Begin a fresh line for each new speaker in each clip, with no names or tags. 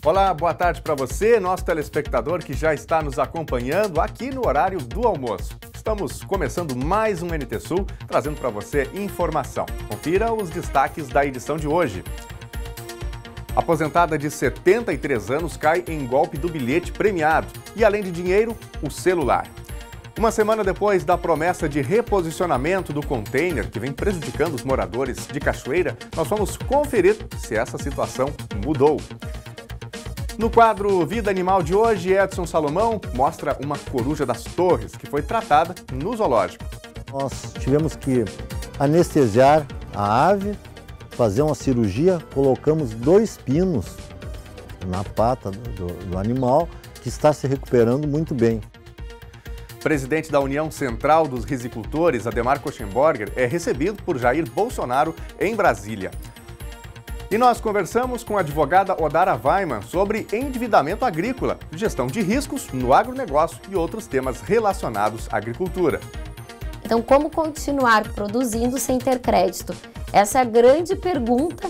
Olá, boa tarde para você, nosso telespectador que já está nos acompanhando aqui no horário do almoço. Estamos começando mais um NT Sul, trazendo para você informação. Confira os destaques da edição de hoje. Aposentada de 73 anos cai em golpe do bilhete premiado e, além de dinheiro, o celular. Uma semana depois da promessa de reposicionamento do container que vem prejudicando os moradores de Cachoeira, nós vamos conferir se essa situação mudou. No quadro Vida Animal de hoje, Edson Salomão mostra uma coruja das Torres que foi tratada no zoológico.
Nós tivemos que anestesiar a ave, fazer uma cirurgia, colocamos 2 pinos na pata do animal, que está se recuperando muito bem.
Presidente da União Central dos Risicultores, Ademar Koschenborger, é recebido por Jair Bolsonaro em Brasília. E nós conversamos com a advogada Odara Weimann sobre endividamento agrícola, gestão de riscos no agronegócio e outros temas relacionados à agricultura.
Então, como continuar produzindo sem ter crédito? Essa é a grande pergunta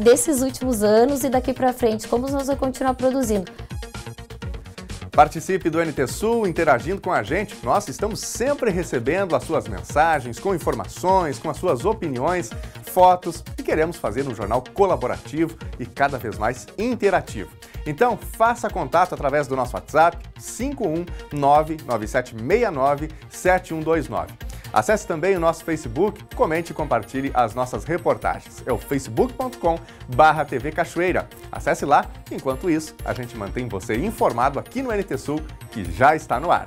desses últimos anos e daqui para frente, como nós vamos continuar produzindo?
Participe do NT Sul interagindo com a gente. Nós estamos sempre recebendo as suas mensagens, com informações, com as suas opiniões, fotos e queremos fazer um jornal colaborativo e cada vez mais interativo. Então, faça contato através do nosso WhatsApp 51997697129. Acesse também o nosso Facebook, comente e compartilhe as nossas reportagens. É o facebook.com/TV Cachoeira. Acesse lá, enquanto isso, a gente mantém você informado aqui no NT Sul, que já está no ar.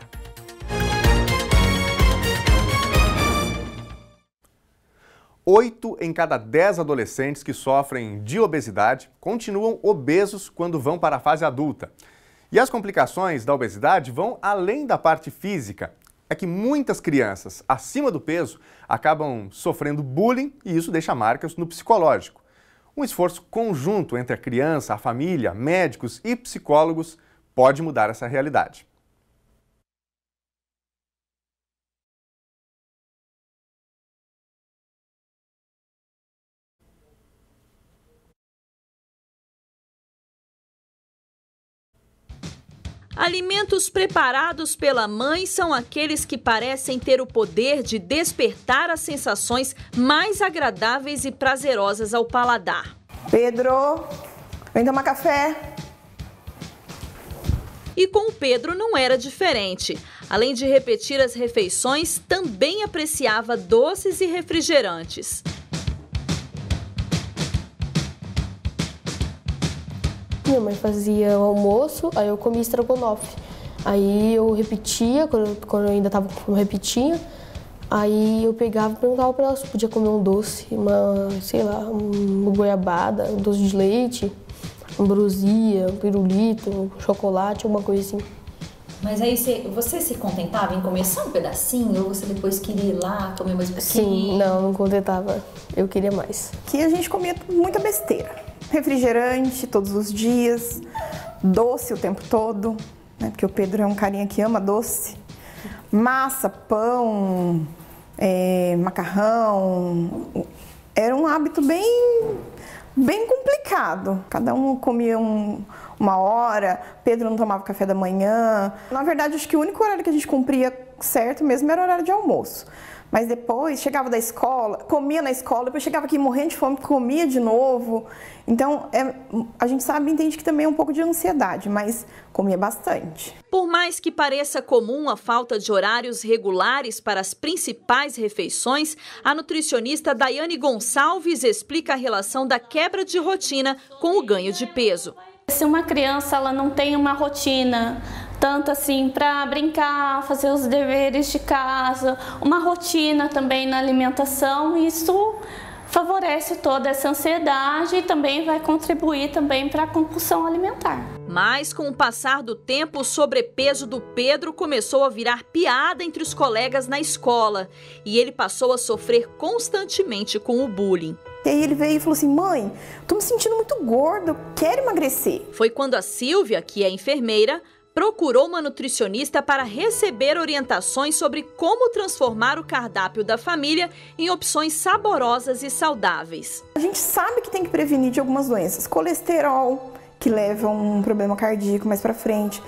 Oito em cada 10 adolescentes que sofrem de obesidade continuam obesos quando vão para a fase adulta. E as complicações da obesidade vão além da parte física. É que muitas crianças acima do peso acabam sofrendo bullying e isso deixa marcas no psicológico. Um esforço conjunto entre a criança, a família, médicos e psicólogos pode mudar essa realidade.
Alimentos preparados pela mãe são aqueles que parecem ter o poder de despertar as sensações mais agradáveis e prazerosas ao paladar.
Pedro, vem tomar café.
E com o Pedro não era diferente. Além de repetir as refeições, também apreciava doces e refrigerantes.
Minha mãe fazia o almoço, aí eu comia estrogonofe. Aí eu repetia, quando eu ainda estava com repetinha, aí eu pegava e perguntava para ela se podia comer um doce, uma goiabada, um doce de leite, ambrosia, um pirulito, um chocolate, alguma coisa assim.
Mas aí você se contentava em comer só um pedacinho ou você depois queria ir lá comer mais um pouquinho?
Sim, não contentava, eu queria mais.
Aqui a gente comia muita besteira. Refrigerante todos os dias, doce o tempo todo, né? Porque o Pedro é um carinha que ama doce. Massa, pão, macarrão. Era um hábito bem complicado. Cada um comia uma hora, Pedro não tomava café da manhã. Na verdade, acho que o único horário que a gente cumpria certo mesmo era o horário de almoço. Mas depois, chegava da escola, comia na escola, depois chegava aqui morrendo de fome, comia de novo. Então, a gente entende que também é um pouco de ansiedade, mas comia bastante.
Por mais que pareça comum a falta de horários regulares para as principais refeições, a nutricionista Daiane Gonçalves explica a relação da quebra de rotina com o ganho de peso.
Se uma criança ela não tem uma rotina, tanto assim para brincar, fazer os deveres de casa, uma rotina também na alimentação, isso favorece toda essa ansiedade e também vai contribuir também para a compulsão alimentar.
Mas com o passar do tempo, o sobrepeso do Pedro começou a virar piada entre os colegas na escola e ele passou a sofrer constantemente com o bullying.
E aí ele veio e falou assim: mãe, tô me sentindo muito gordo, eu quero emagrecer.
Foi quando a Silvia, que é enfermeira, procurou uma nutricionista para receber orientações sobre como transformar o cardápio da família em opções saborosas e saudáveis.
A gente sabe que tem que prevenir de algumas doenças, colesterol, que leva a um problema cardíaco mais para frente,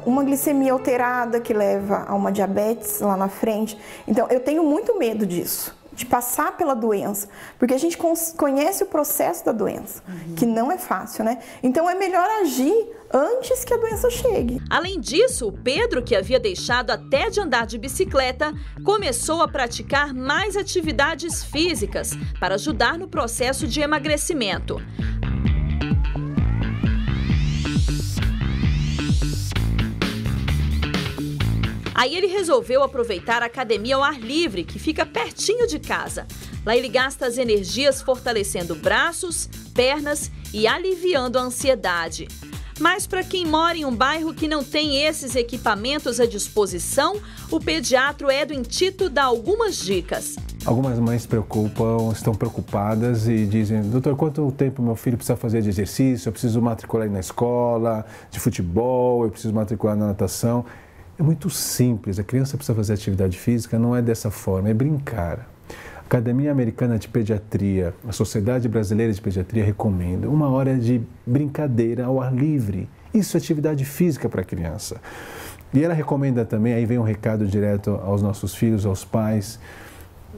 uma glicemia alterada que leva a uma diabetes lá na frente. Então, eu tenho muito medo disso, de passar pela doença, porque a gente conhece o processo da doença, que não é fácil, né? Então, é melhor agir antes que a doença chegue.
Além disso, o Pedro, que havia deixado até de andar de bicicleta, começou a praticar mais atividades físicas para ajudar no processo de emagrecimento. Aí ele resolveu aproveitar a academia ao ar livre, que fica pertinho de casa. Lá ele gasta as energias fortalecendo braços, pernas e aliviando a ansiedade. Mas para quem mora em um bairro que não tem esses equipamentos à disposição, o pediatra Edwin Tito dá algumas dicas.
Algumas mães estão preocupadas e dizem: doutor, quanto tempo meu filho precisa fazer de exercício? Eu preciso matricular ele na escola, de futebol, eu preciso matricular na natação. É muito simples, a criança precisa fazer atividade física, não é dessa forma, é brincar. A Academia Americana de Pediatria, a Sociedade Brasileira de Pediatria recomenda 1 hora de brincadeira ao ar livre. Isso é atividade física para a criança. E ela recomenda também, aí vem um recado direto aos nossos filhos, aos pais,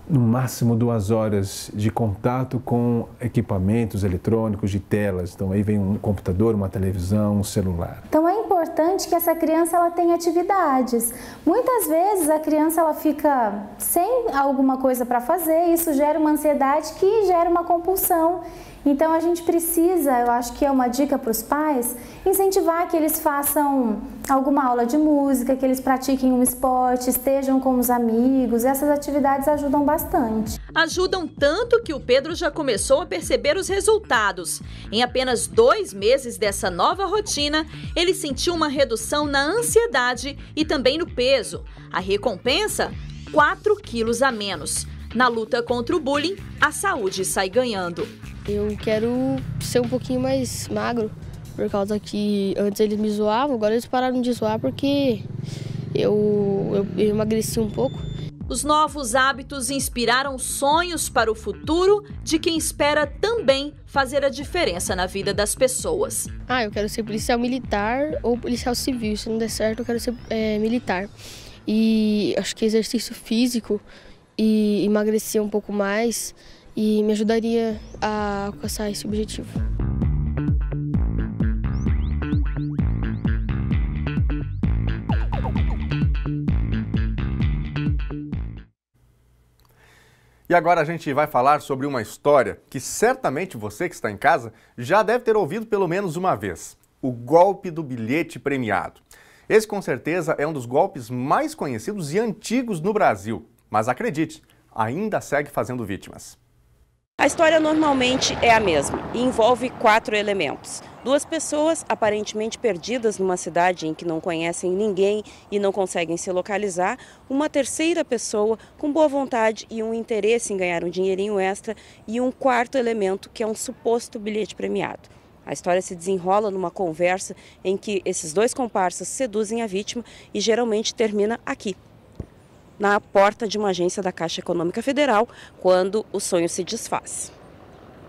no máximo 2 horas de contato com equipamentos eletrônicos, de telas. Então aí vem um computador, uma televisão, um celular.
Então é importante que essa criança ela tenha atividades. Muitas vezes a criança ela fica sem alguma coisa para fazer, e isso gera uma ansiedade que gera uma compulsão. Então a gente precisa, eu acho que é uma dica para os pais, incentivar que eles façam alguma aula de música, que eles pratiquem um esporte, estejam com os amigos. Essas atividades ajudam bastante.
Ajudam tanto que o Pedro já começou a perceber os resultados. Em apenas 2 meses dessa nova rotina, ele sentiu uma redução na ansiedade e também no peso. A recompensa? 4 quilos a menos. Na luta contra o bullying, a saúde sai ganhando.
Eu quero ser um pouquinho mais magro, por causa que antes eles me zoavam, agora eles pararam de zoar porque eu emagreci um pouco.
Os novos hábitos inspiraram sonhos para o futuro de quem espera também fazer a diferença na vida das pessoas.
Eu quero ser policial militar ou policial civil. Se não der certo, eu quero ser militar. E acho que exercício físico e emagrecer um pouco mais e me ajudaria a alcançar esse objetivo.
E agora a gente vai falar sobre uma história que certamente você que está em casa já deve ter ouvido pelo menos uma vez: o golpe do bilhete premiado. Esse com certeza é um dos golpes mais conhecidos e antigos no Brasil, mas acredite, ainda segue fazendo vítimas.
A história normalmente é a mesma e envolve 4 elementos. 2 pessoas aparentemente perdidas numa cidade em que não conhecem ninguém e não conseguem se localizar. Uma terceira pessoa com boa vontade e um interesse em ganhar um dinheirinho extra. E um 4º elemento, que é um suposto bilhete premiado. A história se desenrola numa conversa em que esses 2 comparsas seduzem a vítima e geralmente termina aqui, na porta de uma agência da Caixa Econômica Federal, quando o sonho se desfaz.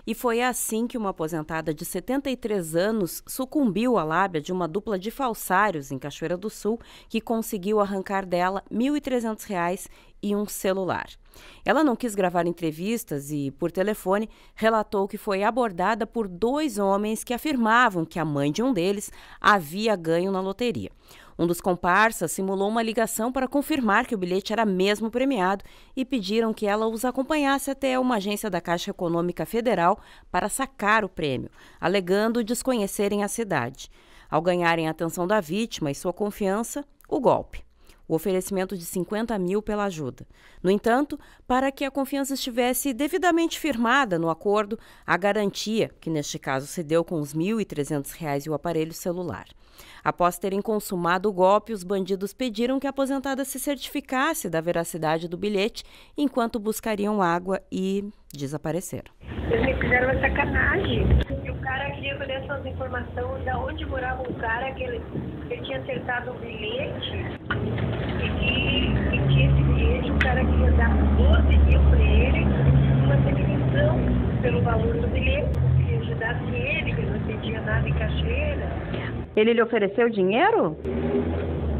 E foi assim que uma aposentada de 73 anos sucumbiu à lábia de uma dupla de falsários em Cachoeira do Sul, que conseguiu arrancar dela R$ 1.300 e um celular. Ela não quis gravar entrevistas e, por telefone, relatou que foi abordada por 2 homens que afirmavam que a mãe de um deles havia ganho na loteria. Um dos comparsas simulou uma ligação para confirmar que o bilhete era mesmo premiado e pediram que ela os acompanhasse até uma agência da Caixa Econômica Federal para sacar o prêmio, alegando desconhecerem a cidade. Ao ganharem a atenção da vítima e sua confiança, o golpe. O oferecimento de 50 mil pela ajuda. No entanto, para que a confiança estivesse devidamente firmada no acordo, a garantia, que neste caso se deu com os R$ 1.300 e o aparelho celular. Após terem consumado o golpe, os bandidos pediram que a aposentada se certificasse da veracidade do bilhete enquanto buscariam água e desapareceram.
Eles me fizeram uma sacanagem. E o cara queria colher essas informações de onde morava um cara que ele tinha acertado o bilhete e que esse bilhete o cara queria dar 12 mil para ele, uma televisão pelo valor do bilhete, que ajudasse ele, que ele não entendia nada lá de Cachoeira.
Ele lhe ofereceu dinheiro?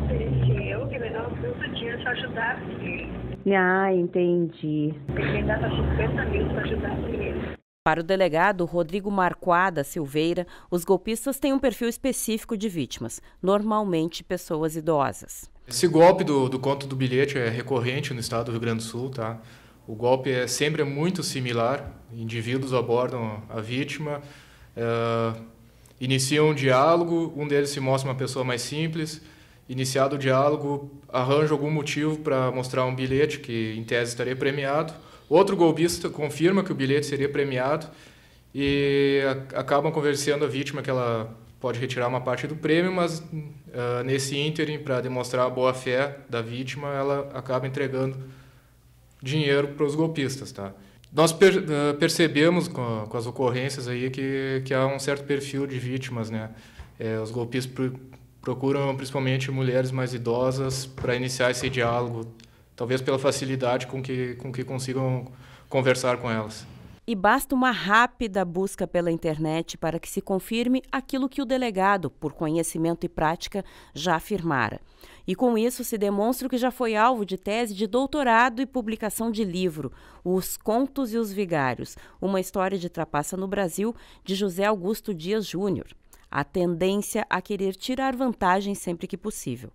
Ofereceu que me dava muito dinheiro para ajudar ele.
Ah, entendi.
Ele me dava 50 mil para ajudar ele.
Para o delegado Rodrigo Marquada Silveira, os golpistas têm um perfil específico de vítimas, normalmente pessoas idosas.
Esse golpe do conto do bilhete é recorrente no estado do Rio Grande do Sul, tá? O golpe é sempre muito similar, indivíduos abordam a vítima, iniciam um diálogo, um deles se mostra uma pessoa mais simples, iniciado o diálogo, arranja algum motivo para mostrar um bilhete que em tese estaria premiado, outro golpista confirma que o bilhete seria premiado e acabam convencendo a vítima que ela pode retirar uma parte do prêmio, mas nesse ínterim, para demonstrar a boa-fé da vítima, ela acaba entregando dinheiro para os golpistas. Tá? Nós percebemos com as ocorrências aí que há um certo perfil de vítimas. Né? Os golpistas procuram principalmente mulheres mais idosas para iniciar esse diálogo, talvez pela facilidade com que consigam conversar com elas.
E basta uma rápida busca pela internet para que se confirme aquilo que o delegado, por conhecimento e prática, já afirmara. E com isso se demonstra que já foi alvo de tese de doutorado e publicação de livro, Os Contos e os Vigários, uma história de trapaça no Brasil, de José Augusto Dias Júnior. A tendência a querer tirar vantagem sempre que possível.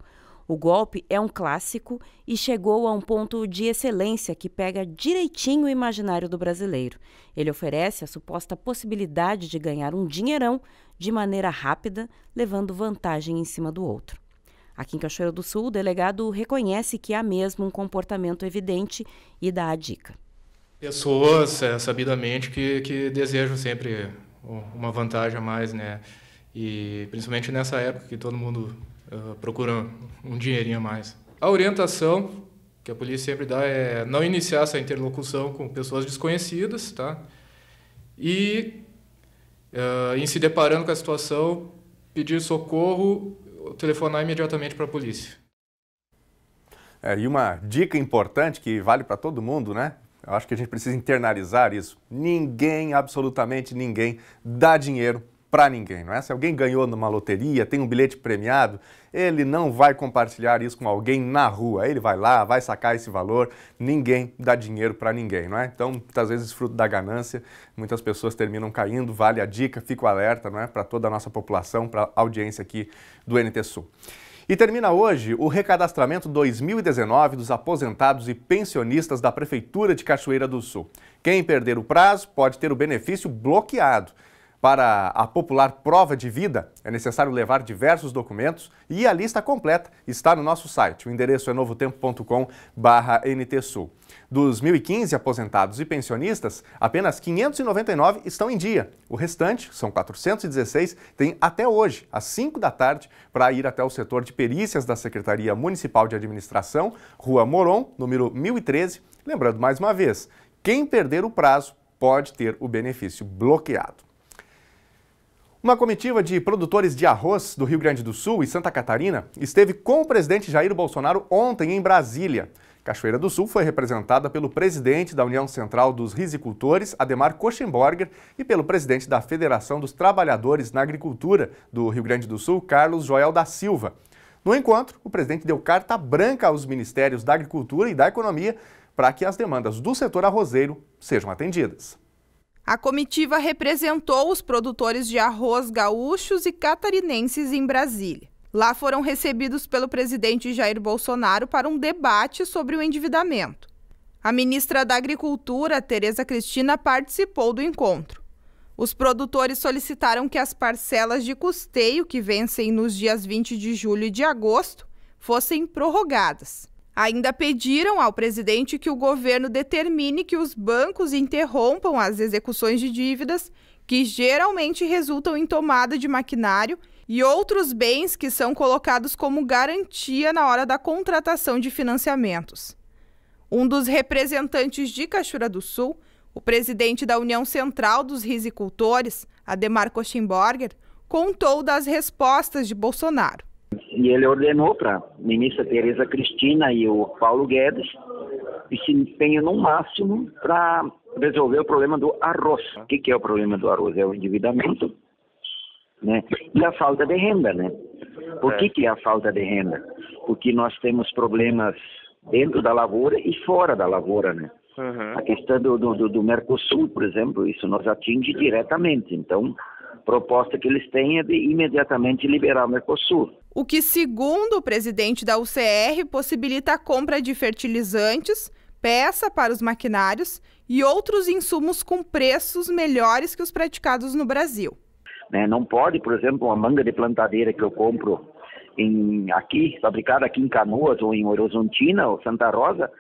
O golpe é um clássico e chegou a um ponto de excelência que pega direitinho o imaginário do brasileiro. Ele oferece a suposta possibilidade de ganhar um dinheirão de maneira rápida, levando vantagem em cima do outro. Aqui em Cachoeira do Sul, o delegado reconhece que há mesmo um comportamento evidente e dá a dica.
Pessoas, sabidamente, que desejam sempre uma vantagem a mais, né? E principalmente nessa época que todo mundo procura um dinheirinho a mais. A orientação que a polícia sempre dá é não iniciar essa interlocução com pessoas desconhecidas, tá? E em se deparando com a situação, pedir socorro, telefonar imediatamente para a polícia.
E uma dica importante que vale para todo mundo, né? Eu acho que a gente precisa internalizar isso. Ninguém, absolutamente ninguém, dá dinheiro para ninguém, não é? Se alguém ganhou numa loteria, tem um bilhete premiado, ele não vai compartilhar isso com alguém na rua. Ele vai lá, vai sacar esse valor. Ninguém dá dinheiro para ninguém, não é? Então, muitas vezes, fruto da ganância, muitas pessoas terminam caindo. Vale a dica, fico alerta, não é? Para toda a nossa população, para a audiência aqui do NT Sul. E termina hoje o recadastramento 2019 dos aposentados e pensionistas da Prefeitura de Cachoeira do Sul. Quem perder o prazo pode ter o benefício bloqueado. Para a popular prova de vida, é necessário levar diversos documentos e a lista completa está no nosso site. O endereço é novotempo.com/NTSul. Dos 1.015 aposentados e pensionistas, apenas 599 estão em dia. O restante, são 416, tem até hoje, às 5 da tarde, para ir até o setor de perícias da Secretaria Municipal de Administração, Rua Moron, número 1013. Lembrando mais uma vez, quem perder o prazo pode ter o benefício bloqueado. Uma comitiva de produtores de arroz do Rio Grande do Sul e Santa Catarina esteve com o presidente Jair Bolsonaro ontem em Brasília. Cachoeira do Sul foi representada pelo presidente da União Central dos Risicultores, Ademar Koschenborger, e pelo presidente da Federação dos Trabalhadores na Agricultura do Rio Grande do Sul, Carlos Joel da Silva. No encontro, o presidente deu carta branca aos Ministérios da Agricultura e da Economia para que as demandas do setor arrozeiro sejam atendidas.
A comitiva representou os produtores de arroz gaúchos e catarinenses em Brasília. Lá foram recebidos pelo presidente Jair Bolsonaro para um debate sobre o endividamento. A ministra da Agricultura, Tereza Cristina, participou do encontro. Os produtores solicitaram que as parcelas de custeio que vencem nos dias 20 de julho e de agosto fossem prorrogadas. Ainda pediram ao presidente que o governo determine que os bancos interrompam as execuções de dívidas que geralmente resultam em tomada de maquinário e outros bens que são colocados como garantia na hora da contratação de financiamentos. Um dos representantes de Cachoeira do Sul, o presidente da União Central dos Risicultores, Ademar Koschenborger, contou das respostas de Bolsonaro.
E ele ordenou para a ministra Tereza Cristina e o Paulo Guedes que se empenhem no máximo para resolver o problema do arroz. O que é o problema do arroz? É o endividamento né? E a falta de renda, né? Por que é a falta de renda? Porque nós temos problemas dentro da lavoura e fora da lavoura, né? A questão do Mercosul, por exemplo, isso nos atinge diretamente. Então, a proposta que eles têm é de imediatamente liberar o Mercosul.
O que, segundo o presidente da UCR, possibilita a compra de fertilizantes, peça para os maquinários e outros insumos com preços melhores que os praticados no Brasil.
Não pode, por exemplo, uma manga de plantadeira que eu compro fabricada aqui em Canoas ou em Horizontina ou Santa Rosa,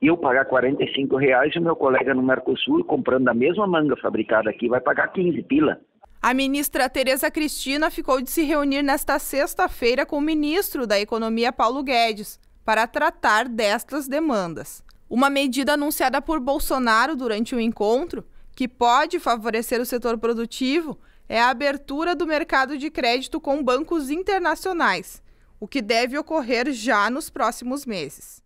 e eu pagar R$45 e o meu colega no Mercosul, comprando a mesma manga fabricada aqui, vai pagar 15 pila.
A ministra Tereza Cristina ficou de se reunir nesta sexta-feira com o ministro da Economia, Paulo Guedes, para tratar destas demandas. Uma medida anunciada por Bolsonaro durante o encontro, que pode favorecer o setor produtivo, é a abertura do mercado de crédito com bancos internacionais, o que deve ocorrer já nos próximos meses.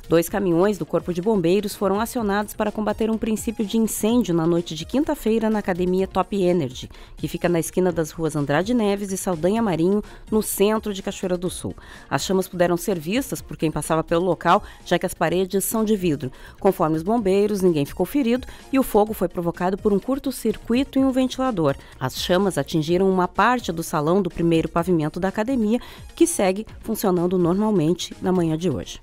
Dois caminhões do Corpo de Bombeiros foram acionados para combater um princípio de incêndio na noite de quinta-feira na Academia Top Energy, que fica na esquina das ruas Andrade Neves e Saldanha Marinho, no centro de Cachoeira do Sul. As chamas puderam ser vistas por quem passava pelo local, já que as paredes são de vidro. Conforme os bombeiros, ninguém ficou ferido e o fogo foi provocado por um curto-circuito em um ventilador. As chamas atingiram uma parte do salão do primeiro pavimento da academia, que segue funcionando normalmente na manhã de hoje.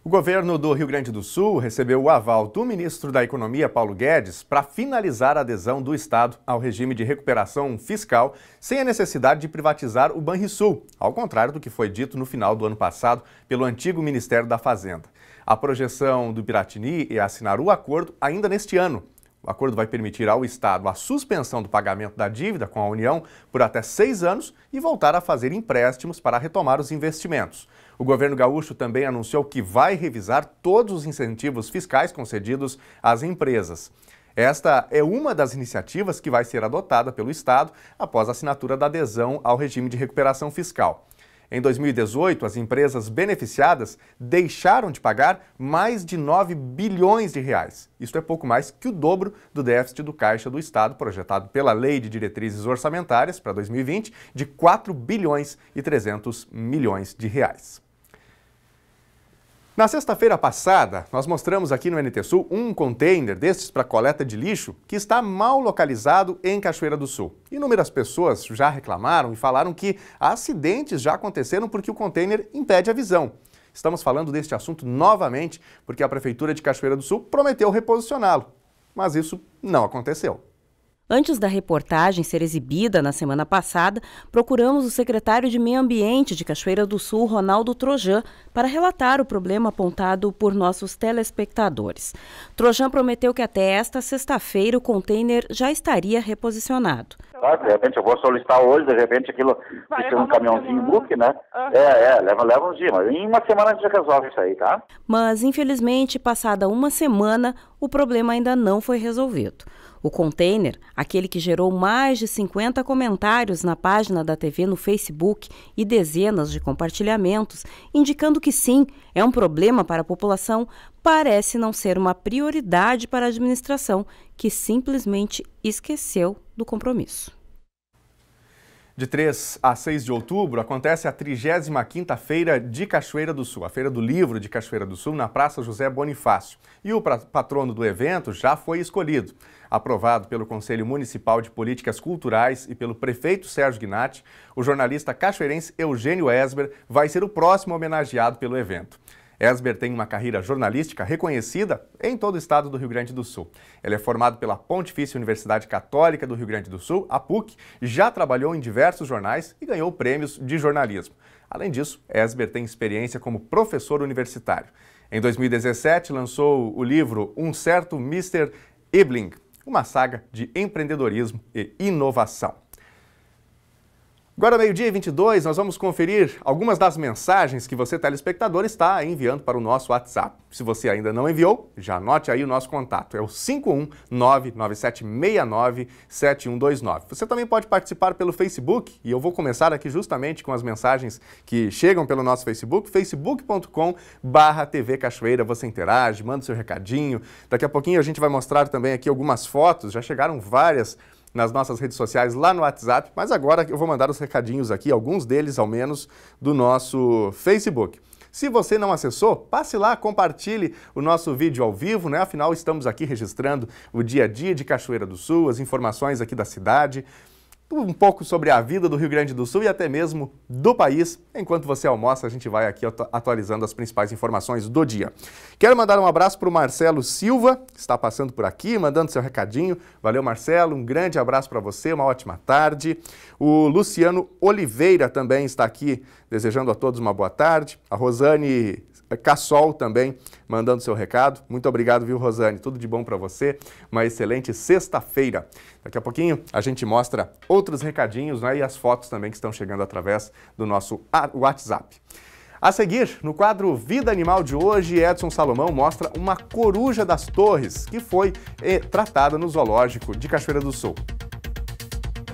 O governo do Rio Grande do Sul recebeu o aval do ministro da Economia, Paulo Guedes, para finalizar a adesão do Estado ao regime de recuperação fiscal sem a necessidade de privatizar o Banrisul, ao contrário do que foi dito no final do ano passado pelo antigo Ministério da Fazenda. A projeção do Piratini é assinar o acordo ainda neste ano. O acordo vai permitir ao Estado a suspensão do pagamento da dívida com a União por até 6 anos e voltar a fazer empréstimos para retomar os investimentos. O governo gaúcho também anunciou que vai revisar todos os incentivos fiscais concedidos às empresas. Esta é uma das iniciativas que vai ser adotada pelo Estado após a assinatura da adesão ao regime de recuperação fiscal. Em 2018, as empresas beneficiadas deixaram de pagar mais de 9 bilhões de reais. Isto é pouco mais que o dobro do déficit do Caixa do Estado, projetado pela Lei de Diretrizes Orçamentárias para 2020, de 4 bilhões e 300 milhões de reais. Na sexta-feira passada, nós mostramos aqui no NT Sul um container destes para coleta de lixo que está mal localizado em Cachoeira do Sul. Inúmeras pessoas já reclamaram e falaram que acidentes já aconteceram porque o container impede a visão. Estamos falando deste assunto novamente porque a Prefeitura de Cachoeira do Sul prometeu reposicioná-lo, mas isso não aconteceu.
Antes da reportagem ser exibida na semana passada, procuramos o secretário de Meio Ambiente de Cachoeira do Sul, Ronaldo Trojan, para relatar o problema apontado por nossos telespectadores. Trojan prometeu que até esta sexta-feira o container já estaria reposicionado.
De repente eu vou solicitar hoje, de repente aquilo fica um caminhãozinho book, né? Leva uns dias, mas em uma semana a gente já resolve isso aí, tá?
Mas, infelizmente, passada uma semana, o problema ainda não foi resolvido. O container, aquele que gerou mais de 50 comentários na página da TV no Facebook e dezenas de compartilhamentos, indicando que sim, é um problema para a população, parece não ser uma prioridade para a administração, que simplesmente esqueceu do compromisso.
De 3 a 6 de outubro acontece a 35ª Feira de Cachoeira do Sul, a Feira do Livro de Cachoeira do Sul, na Praça José Bonifácio. E o patrono do evento já foi escolhido. Aprovado pelo Conselho Municipal de Políticas Culturais e pelo prefeito Sérgio Gnatti, o jornalista cachoeirense Eugênio Esber vai ser o próximo homenageado pelo evento. Esber tem uma carreira jornalística reconhecida em todo o estado do Rio Grande do Sul. Ele é formado pela Pontifícia Universidade Católica do Rio Grande do Sul, a PUC, já trabalhou em diversos jornais e ganhou prêmios de jornalismo. Além disso, Esber tem experiência como professor universitário. Em 2017, lançou o livro Um Certo Mr. Ebling, uma saga de empreendedorismo e inovação. Agora, meio-dia e 22, nós vamos conferir algumas das mensagens que você, telespectador, está enviando para o nosso WhatsApp. Se você ainda não enviou, já anote aí o nosso contato. É o 51997697129. Você também pode participar pelo Facebook, e eu vou começar aqui justamente com as mensagens que chegam pelo nosso Facebook, facebook.com/TV Cachoeira. Você interage, manda seu recadinho. Daqui a pouquinho a gente vai mostrar também aqui algumas fotos, já chegaram várias nas nossas redes sociais, lá no WhatsApp, mas agora eu vou mandar os recadinhos aqui, alguns deles ao menos, do nosso Facebook. Se você não acessou, passe lá, compartilhe o nosso vídeo ao vivo, né? Afinal, estamos aqui registrando o dia a dia de Cachoeira do Sul, as informações aqui da cidade, um pouco sobre a vida do Rio Grande do Sul e até mesmo do país. Enquanto você almoça, a gente vai aqui atualizando as principais informações do dia. Quero mandar um abraço para o Marcelo Silva, que está passando por aqui, mandando seu recadinho. Valeu, Marcelo, um grande abraço para você, uma ótima tarde. O Luciano Oliveira também está aqui, desejando a todos uma boa tarde. A Rosane Cassol também mandando seu recado. Muito obrigado, viu, Rosane? Tudo de bom para você. Uma excelente sexta-feira. Daqui a pouquinho a gente mostra outros recadinhos, né, e as fotos também que estão chegando através do nosso WhatsApp. A seguir, no quadro Vida Animal de hoje, Edson Salomão mostra uma coruja das Torres que foi tratada no zoológico de Cachoeira do Sul.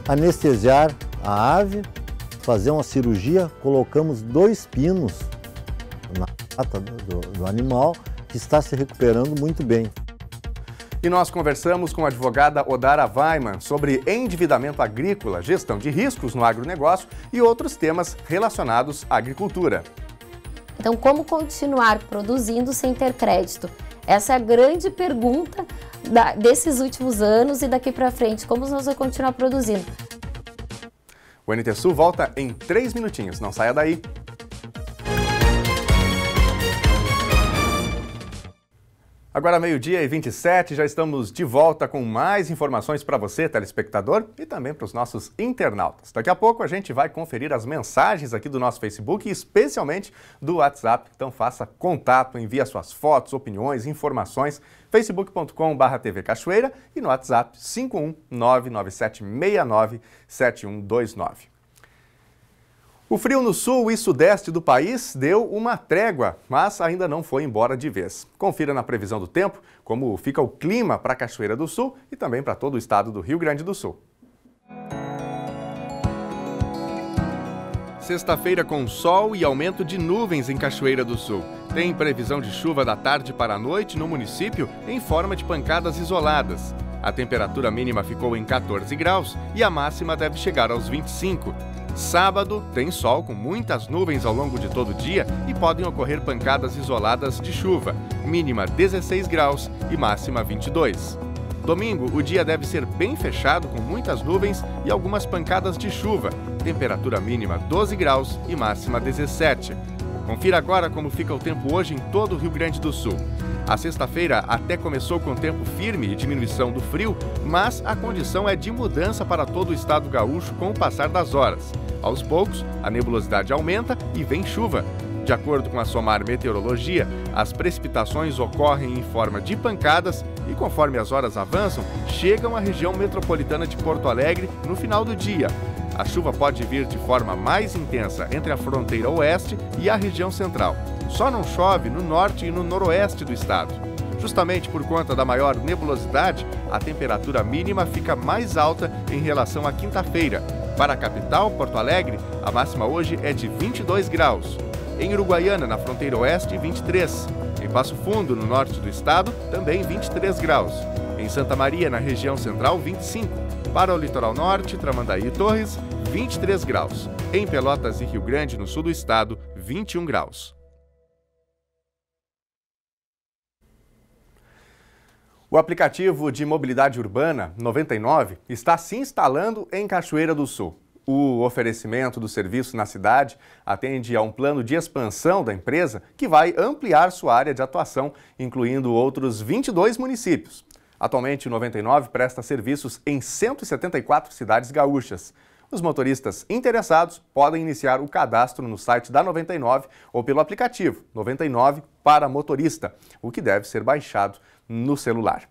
Anestesiar a ave, fazer uma cirurgia, colocamos 2 pinos na pata do animal, que está se recuperando muito bem.
E nós conversamos com a advogada Odara Weiman sobre endividamento agrícola, gestão de riscos no agronegócio e outros temas relacionados à agricultura.
Então, como continuar produzindo sem ter crédito? Essa é a grande pergunta desses últimos anos e daqui para frente, como nós vamos continuar produzindo?
O NT Sul volta em 3 minutinhos, não saia daí. Agora, meio-dia e 27, já estamos de volta com mais informações para você, telespectador, e também para os nossos internautas. Daqui a pouco a gente vai conferir as mensagens aqui do nosso Facebook, especialmente do WhatsApp. Então faça contato, envie as suas fotos, opiniões, informações, facebook.com/TV Cachoeira e no WhatsApp 51997697129. O frio no sul e sudeste do país deu uma trégua, mas ainda não foi embora de vez. Confira na previsão do tempo como fica o clima para Cachoeira do Sul e também para todo o estado do Rio Grande do Sul. Sexta-feira com sol e aumento de nuvens em Cachoeira do Sul. Tem previsão de chuva da tarde para a noite no município em forma de pancadas isoladas. A temperatura mínima ficou em 14 graus e a máxima deve chegar aos 25. Sábado tem sol com muitas nuvens ao longo de todo o dia e podem ocorrer pancadas isoladas de chuva, mínima 16 graus e máxima 22. Domingo, o dia deve ser bem fechado com muitas nuvens e algumas pancadas de chuva, temperatura mínima 12 graus e máxima 17. Confira agora como fica o tempo hoje em todo o Rio Grande do Sul. A sexta-feira até começou com tempo firme e diminuição do frio, mas a condição é de mudança para todo o estado gaúcho com o passar das horas. Aos poucos, a nebulosidade aumenta e vem chuva. De acordo com a SOMAR Meteorologia, as precipitações ocorrem em forma de pancadas e, conforme as horas avançam, chegam à região metropolitana de Porto Alegre no final do dia. A chuva pode vir de forma mais intensa entre a fronteira oeste e a região central. Só não chove no norte e no noroeste do estado. Justamente por conta da maior nebulosidade, a temperatura mínima fica mais alta em relação à quinta-feira. Para a capital, Porto Alegre, a máxima hoje é de 22 graus. Em Uruguaiana, na fronteira oeste, 23. Em Passo Fundo, no norte do estado, também 23 graus. Em Santa Maria, na região central, 25. Para o litoral norte, Tramandaí e Torres, 23 graus. Em Pelotas e Rio Grande, no sul do estado, 21 graus. O aplicativo de mobilidade urbana 99 está se instalando em Cachoeira do Sul. O oferecimento do serviço na cidade atende a um plano de expansão da empresa que vai ampliar sua área de atuação, incluindo outros 22 municípios. Atualmente, o 99 presta serviços em 174 cidades gaúchas. Os motoristas interessados podem iniciar o cadastro no site da 99 ou pelo aplicativo 99 para motorista, o que deve ser baixado no celular.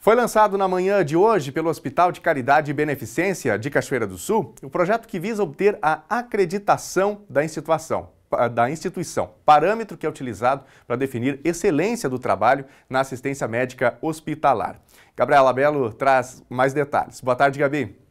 Foi lançado na manhã de hoje pelo Hospital de Caridade e Beneficência de Cachoeira do Sul o projeto que visa obter a acreditação da instituição, parâmetro que é utilizado para definir excelência do trabalho na assistência médica hospitalar. Gabriela Belo traz mais detalhes. Boa tarde, Gabi.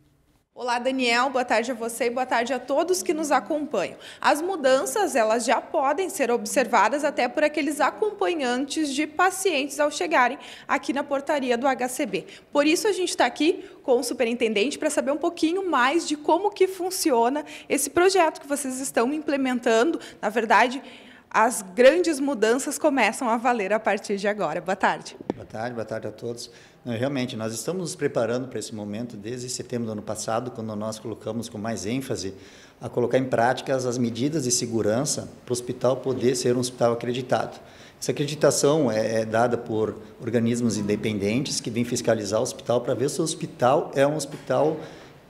Olá, Daniel. Boa tarde a você e boa tarde a todos que nos acompanham. As mudanças, elas já podem ser observadas até por aqueles acompanhantes de pacientes ao chegarem aqui na portaria do HCB. Por isso, a gente está aqui com o superintendente para saber um pouquinho mais de como que funciona esse projeto que vocês estão implementando. Na verdade, as grandes mudanças começam a valer a partir de agora. Boa tarde.
Boa tarde a todos. Realmente, nós estamos nos preparando para esse momento desde setembro do ano passado, quando nós colocamos com mais ênfase a colocar em prática as medidas de segurança para o hospital poder ser um hospital acreditado. Essa acreditação é dada por organismos independentes que vêm fiscalizar o hospital para ver se o hospital é um hospital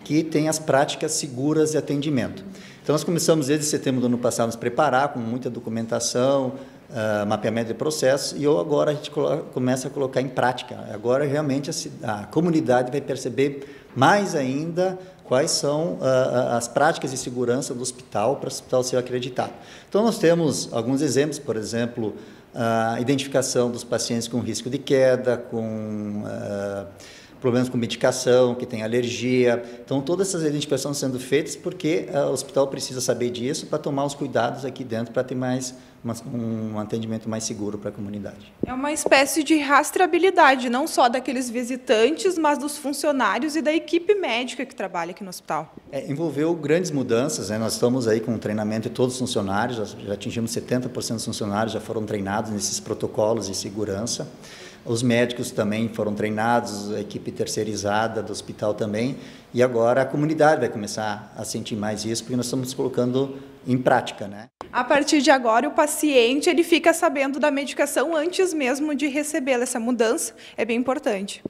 que tem as práticas seguras de atendimento. Então, nós começamos desde setembro do ano passado a nos preparar com muita documentação, mapeamento de processos, e agora a gente começa a colocar em prática. Agora, realmente, a comunidade vai perceber mais ainda quais são as práticas de segurança do hospital para o hospital ser acreditado. Então, nós temos alguns exemplos, por exemplo, a identificação dos pacientes com risco de queda, com problemas com medicação, que tem alergia. Então, todas essas identificações sendo feitas porque o hospital precisa saber disso para tomar os cuidados aqui dentro para ter mais um atendimento mais seguro para a comunidade. É uma espécie de rastreabilidade, não só daqueles visitantes, mas dos funcionários e da equipe médica que trabalha aqui no hospital. Envolveu grandes mudanças, né? Nós estamos aí com o treinamento de todos os funcionários, já atingimos 70% dos funcionários, já foram treinados nesses protocolos de segurança. Os médicos também foram treinados, a equipe terceirizada do hospital também, e agora a comunidade vai começar a sentir mais isso, porque nós estamos colocando em prática, né? A partir de agora, o paciente ele fica sabendo da medicação antes mesmo de recebê-la. Essa mudança é bem importante.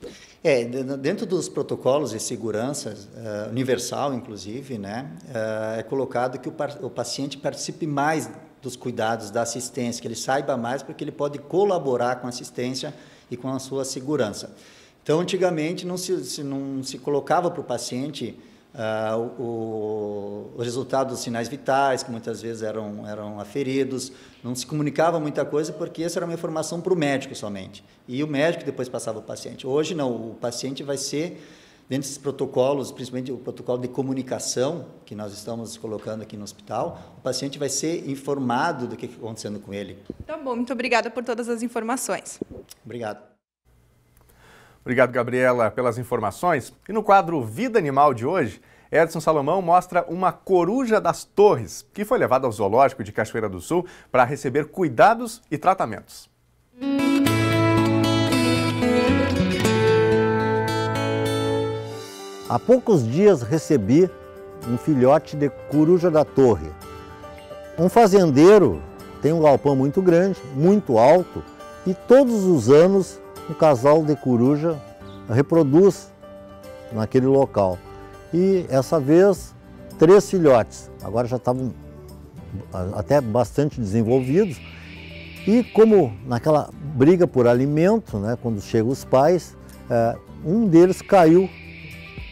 Dentro dos protocolos de segurança, universal inclusive, né, é colocado que o paciente participe mais dos cuidados da assistência, que ele saiba mais, porque ele pode colaborar com a assistência e com a sua segurança. Então, antigamente, não se colocava para o paciente o resultado dos sinais vitais, que muitas vezes eram aferidos, não se comunicava muita coisa, porque essa era uma informação para o médico somente, e o médico depois passava ao paciente. Hoje, não, o paciente vai ser, dentro desses protocolos, principalmente o protocolo de comunicação, que nós estamos colocando aqui no hospital, o paciente vai ser informado do que está acontecendo com ele. Tá bom, muito obrigada por todas as informações. Obrigado.
Obrigado, Gabriela, pelas informações. E no quadro Vida Animal de hoje, Edson Salomão mostra uma coruja das Torres, que foi levada ao zoológico de Cachoeira do Sul para receber cuidados e tratamentos.
Há poucos dias recebi um filhote de coruja da torre. Um fazendeiro tem um galpão muito grande, muito alto, e todos os anos um casal de coruja reproduz naquele local. E essa vez 3 filhotes, agora já estavam até bastante desenvolvidos. E como naquela briga por alimento, né, quando chegam os pais, um deles caiu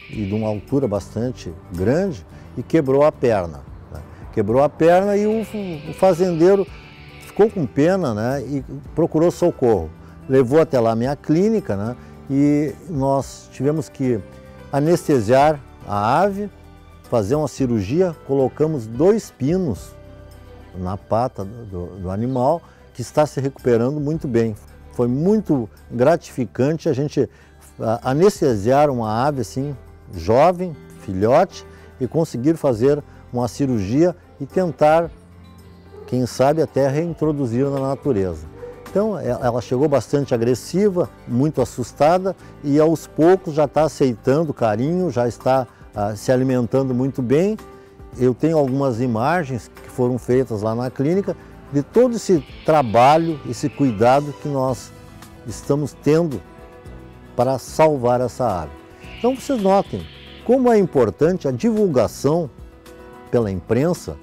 e de uma altura bastante grande e quebrou a perna. Né? Quebrou a perna e o fazendeiro ficou com pena, né, e procurou socorro. Levou até lá a minha clínica, né, e nós tivemos que anestesiar a ave, fazer uma cirurgia, colocamos 2 pinos na pata do animal, que está se recuperando muito bem. Foi muito gratificante a gente anestesiar uma ave assim, jovem, filhote, e conseguir fazer uma cirurgia e tentar, quem sabe, até reintroduzir na natureza. Então, ela chegou bastante agressiva, muito assustada, e aos poucos já está aceitando carinho, já está se alimentando muito bem. Eu tenho algumas imagens que foram feitas lá na clínica de todo esse trabalho, esse cuidado que nós estamos tendo para salvar essa ave. Então, vocês notem como é importante a divulgação pela imprensa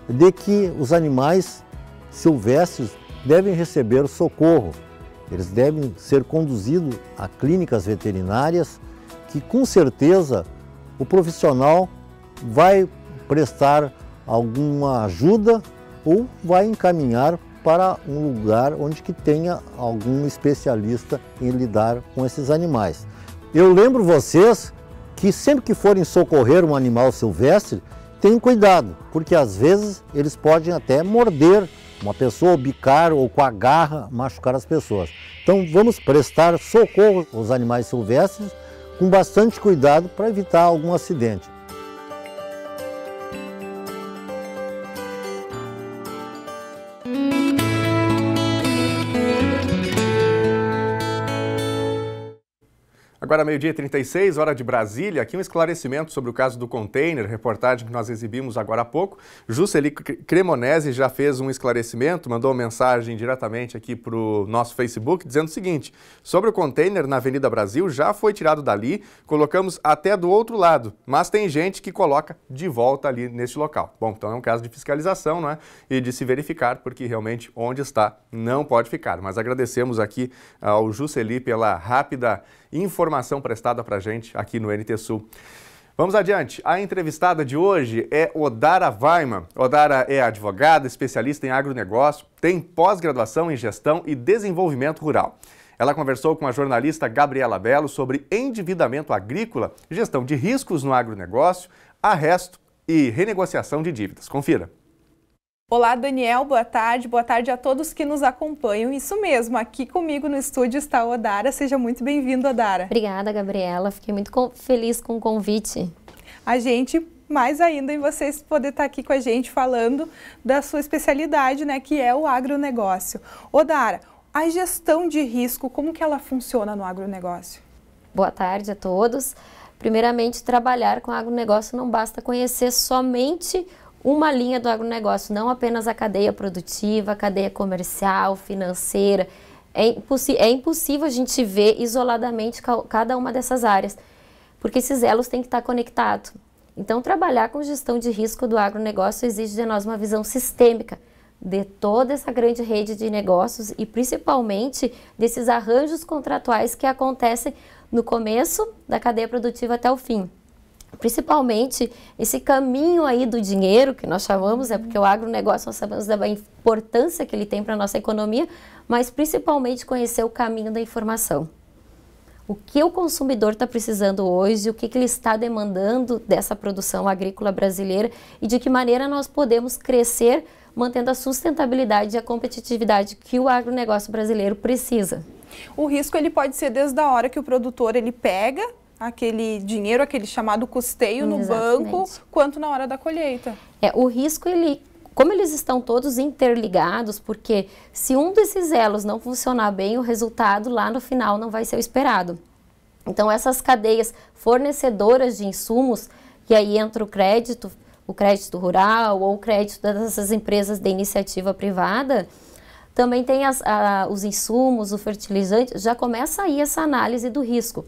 de que os animais silvestres devem receber socorro Eles devem ser conduzidos a clínicas veterinárias que, com certeza, o profissional vai prestar alguma ajuda ou vai encaminhar para um lugar onde que tenha algum especialista em lidar com esses animais. Eu lembro vocês que sempre que forem socorrer um animal silvestre, tenham cuidado, porque às vezes eles podem até morder uma pessoa, ou bicar ou com a garra machucar as pessoas. Então vamos prestar socorro aos animais silvestres com bastante cuidado para evitar algum acidente.
Agora, meio-dia e 36, hora de Brasília. Aqui um esclarecimento sobre o caso do container, reportagem que nós exibimos agora há pouco. Jusceli Cremonesi já fez um esclarecimento, mandou uma mensagem diretamente aqui para o nosso Facebook, dizendo o seguinte: sobre o container na Avenida Brasil, já foi tirado dali, colocamos até do outro lado, mas tem gente que coloca de volta ali neste local. Bom, então é um caso de fiscalização, não é? E de se verificar, porque realmente onde está não pode ficar. Mas agradecemos aqui ao Jusceli pela rápida informação prestada para a gente aqui no NT Sul. Vamos adiante. A entrevistada de hoje é Odara Weiman. Odara é advogada, especialista em agronegócio, tem pós-graduação em gestão e desenvolvimento rural. Ela conversou com a jornalista Gabriela Bello sobre endividamento agrícola, gestão de riscos no agronegócio, arresto e renegociação de dívidas. Confira.
Olá, Daniel, boa tarde a todos que nos acompanham. Isso mesmo, aqui comigo no estúdio está a Odara. Seja muito bem-vindo, Odara.
Obrigada, Gabriela. Fiquei muito feliz com o convite.
A gente, mais ainda, em vocês poder estar aqui com a gente falando da sua especialidade, né, que é o agronegócio. Odara, a gestão de risco, como que ela funciona no agronegócio?
Boa tarde a todos. Primeiramente, trabalhar com agronegócio não basta conhecer somente uma linha do agronegócio, não apenas a cadeia produtiva, a cadeia comercial, financeira. É impossível a gente ver isoladamente cada uma dessas áreas, porque esses elos têm que estar conectados. Então, trabalhar com gestão de risco do agronegócio exige de nós uma visão sistêmica de toda essa grande rede de negócios e principalmente desses arranjos contratuais que acontecem no começo da cadeia produtiva até o fim. Principalmente esse caminho aí do dinheiro, que nós chamamos, porque o agronegócio nós sabemos da importância que ele tem para a nossa economia, mas principalmente conhecer o caminho da informação. O que o consumidor está precisando hoje, o que ele está demandando dessa produção agrícola brasileira e de que maneira nós podemos crescer mantendo a sustentabilidade e a competitividade que o agronegócio brasileiro precisa.
O risco ele pode ser desde a hora que o produtor ele pega aquele dinheiro, aquele chamado custeio no banco, quanto na hora da colheita.
O risco, como eles estão todos interligados, porque se um desses elos não funcionar bem, o resultado lá no final não vai ser o esperado. Então, essas cadeias fornecedoras de insumos, que aí entra o crédito rural ou o crédito dessas empresas de iniciativa privada, também tem os insumos, o fertilizante, já começa aí essa análise do risco.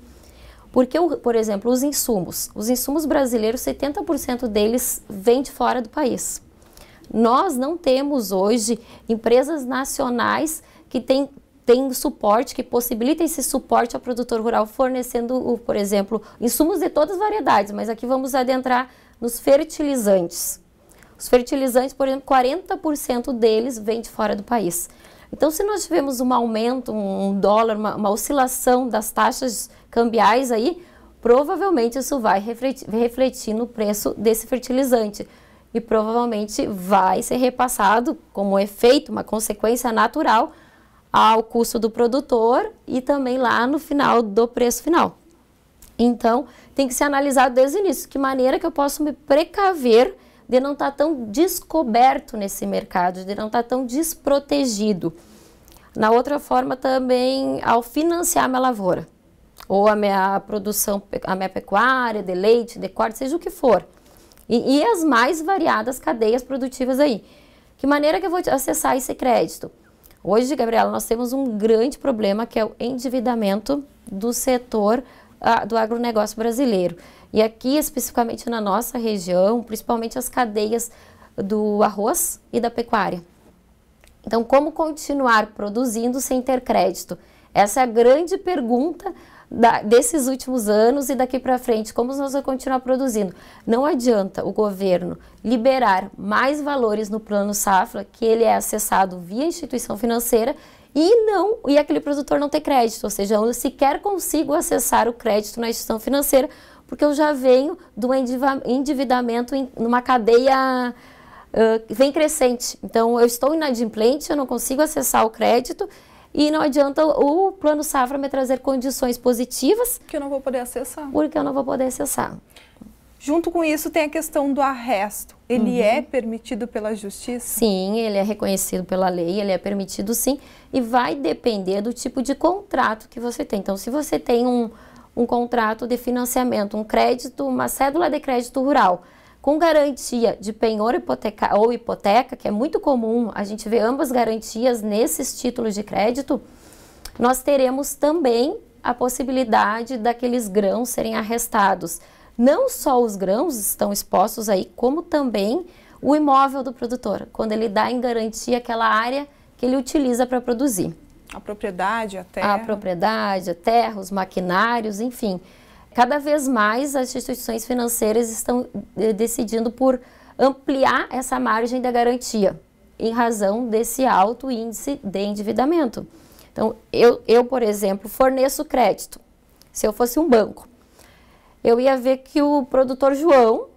Porque, por exemplo, os insumos brasileiros, 70% deles vêm de fora do país. Nós não temos hoje empresas nacionais que têm suporte, que possibilitem esse suporte ao produtor rural, fornecendo, por exemplo, insumos de todas as variedades, mas aqui vamos adentrar nos fertilizantes. Os fertilizantes, por exemplo, 40% deles vêm de fora do país. Então, se nós tivermos um aumento, um dólar, uma oscilação das taxas cambiais aí, provavelmente isso vai refletir no preço desse fertilizante e provavelmente vai ser repassado como efeito, uma consequência natural ao custo do produtor e também lá no final do preço final. Então, tem que ser analisado desde o início, que maneira que eu posso me precaver de não estar tão descoberto nesse mercado, de não estar tão desprotegido. Na outra forma também, ao financiar a minha lavoura, ou a minha produção, a minha pecuária, de leite, de corte, seja o que for. E as mais variadas cadeias produtivas aí. Que maneira que eu vou acessar esse crédito? Hoje, Gabriela, nós temos um grande problema que é o endividamento do setor do agronegócio brasileiro. E aqui, especificamente na nossa região, principalmente as cadeias do arroz e da pecuária. Então, como continuar produzindo sem ter crédito? Essa é a grande pergunta desses últimos anos e daqui para frente, como nós vamos continuar produzindo. Não adianta o governo liberar mais valores no plano safra, que ele é acessado via instituição financeira, e aquele produtor não ter crédito, ou seja, eu sequer consigo acessar o crédito na instituição financeira, porque eu já venho do endividamento numa cadeia vem crescente. Então, eu estou inadimplente, eu não consigo acessar o crédito, e não adianta o plano safra me trazer condições positivas.
Que eu não vou poder acessar.
Porque eu não vou poder acessar.
Junto com isso tem a questão do arresto. Ele é permitido pela justiça?
Sim, ele é reconhecido pela lei, ele é permitido sim, e vai depender do tipo de contrato que você tem. Então, se você tem um contrato de financiamento, um crédito, uma cédula de crédito rural, com garantia de penhor ou hipoteca, que é muito comum, a gente vê ambas garantias nesses títulos de crédito, nós teremos também a possibilidade daqueles grãos serem arrestados. Não só os grãos estão expostos aí, como também o imóvel do produtor, quando ele dá em garantia aquela área que ele utiliza para produzir.
A propriedade, a terra.
A propriedade, a terra, os maquinários, enfim. Cada vez mais as instituições financeiras estão decidindo por ampliar essa margem da garantia, em razão desse alto índice de endividamento. Então, eu, por exemplo, forneço crédito. Se eu fosse um banco, eu ia ver que o produtor João